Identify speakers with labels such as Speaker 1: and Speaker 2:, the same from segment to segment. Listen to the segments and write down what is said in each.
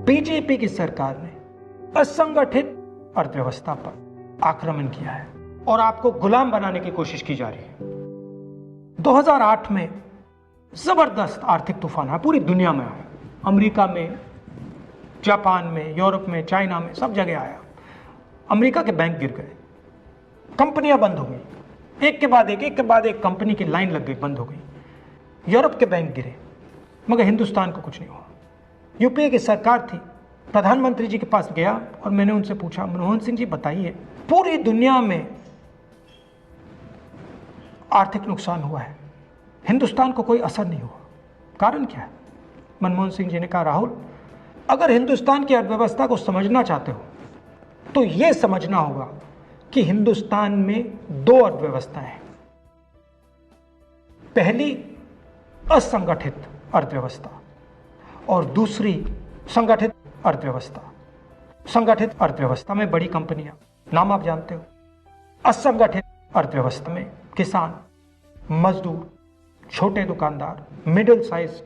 Speaker 1: BJP की सरकार ने असंगठित अर्थव्यवस्था पर आक्रमण किया है और आपको गुलाम बनाने की कोशिश की जा रही है। 2008 में जबरदस्त आर्थिक तूफान आया, पूरी दुनिया में आया, अमेरिका में, जापान में, यूरोप में, चाइना में, सब जगह आया। अमेरिका के बैंक गिर गए, कंपनियां बंद हो गई, एक के बाद एक कंपनी की लाइन लग गई, बंद हो गई। यूरोप के बैंक गिरे, मगर हिंदुस्तान को कुछ नहीं हुआ। यूपीए की सरकार थी, प्रधानमंत्री जी के पास गया और मैंने उनसे पूछा, मनमोहन सिंह जी बताइए, पूरी दुनिया में आर्थिक नुकसान हुआ है, हिंदुस्तान को कोई असर नहीं हुआ, कारण क्या है? मनमोहन सिंह जी ने कहा, राहुल, अगर हिंदुस्तान की अर्थव्यवस्था को समझना चाहते हो तो यह समझना होगा कि हिंदुस्तान में दो अर्थव्यवस्थाएं हैं। पहली असंगठित अर्थव्यवस्था और दूसरी संगठित अर्थव्यवस्था। संगठित अर्थव्यवस्था में बड़ी कंपनियां, नाम आप जानते हो। असंगठित अर्थव्यवस्था में किसान, मजदूर, छोटे दुकानदार, मिडिल साइज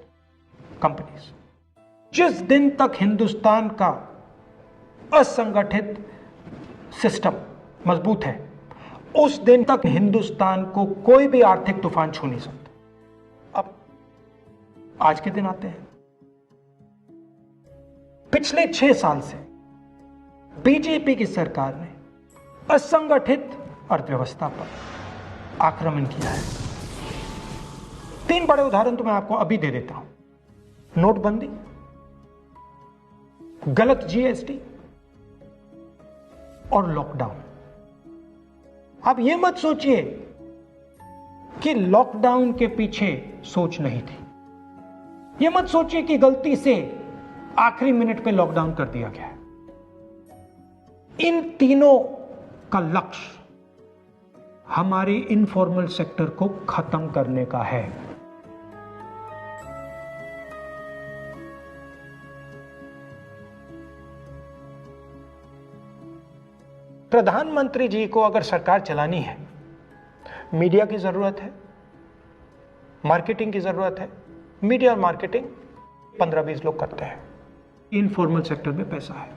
Speaker 1: कंपनीज। जिस दिन तक हिंदुस्तान का असंगठित सिस्टम मजबूत है, उस दिन तक हिंदुस्तान को कोई भी आर्थिक तूफान छू नहीं सकता। अब आज के दिन आते हैं। पिछले 6 साल से बीजेपी की सरकार ने असंगठित अर्थव्यवस्था पर आक्रमण किया है। 3 बड़े उदाहरण तो मैं आपको अभी दे देता हूं। नोटबंदी, गलत जीएसटी और लॉकडाउन। आप यह मत सोचिए कि लॉकडाउन के पीछे सोच नहीं थी। यह मत सोचिए कि गलती से आखिरी मिनट पे लॉकडाउन कर दिया गया है। इन तीनों का लक्ष्य हमारे इनफॉर्मल सेक्टर को खत्म करने का है। प्रधानमंत्री जी को अगर सरकार चलानी है, मीडिया की जरूरत है, मार्केटिंग की जरूरत है। मीडिया और मार्केटिंग 15-20 लोग करते हैं। इनफॉर्मल सेक्टर में पैसा है,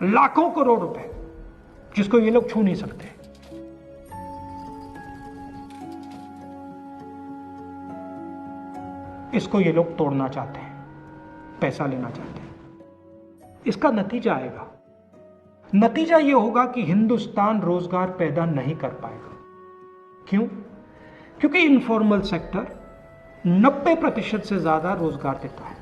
Speaker 1: लाखों करोड़ रुपए, जिसको ये लोग छू नहीं सकते। इसको ये लोग तोड़ना चाहते हैं, पैसा लेना चाहते हैं। इसका नतीजा आएगा। नतीजा यह होगा कि हिंदुस्तान रोजगार पैदा नहीं कर पाएगा। क्यों? क्योंकि इनफॉर्मल सेक्टर 90% से ज्यादा रोजगार देता है।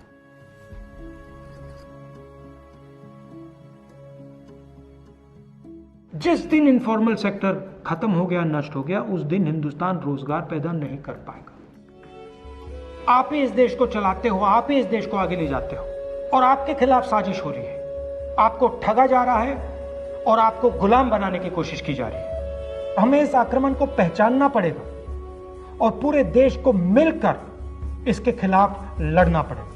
Speaker 1: जिस दिन इनफॉर्मल सेक्टर खत्म हो गया, नष्ट हो गया, उस दिन हिंदुस्तान रोजगार पैदा नहीं कर पाएगा। आप ही इस देश को चलाते हो, आप ही इस देश को आगे ले जाते हो, और आपके खिलाफ साजिश हो रही है। आपको ठगा जा रहा है और आपको गुलाम बनाने की कोशिश की जा रही है। हमें इस आक्रमण को पहचानना पड़ेगा और पूरे देश को मिलकर इसके खिलाफ लड़ना पड़ेगा।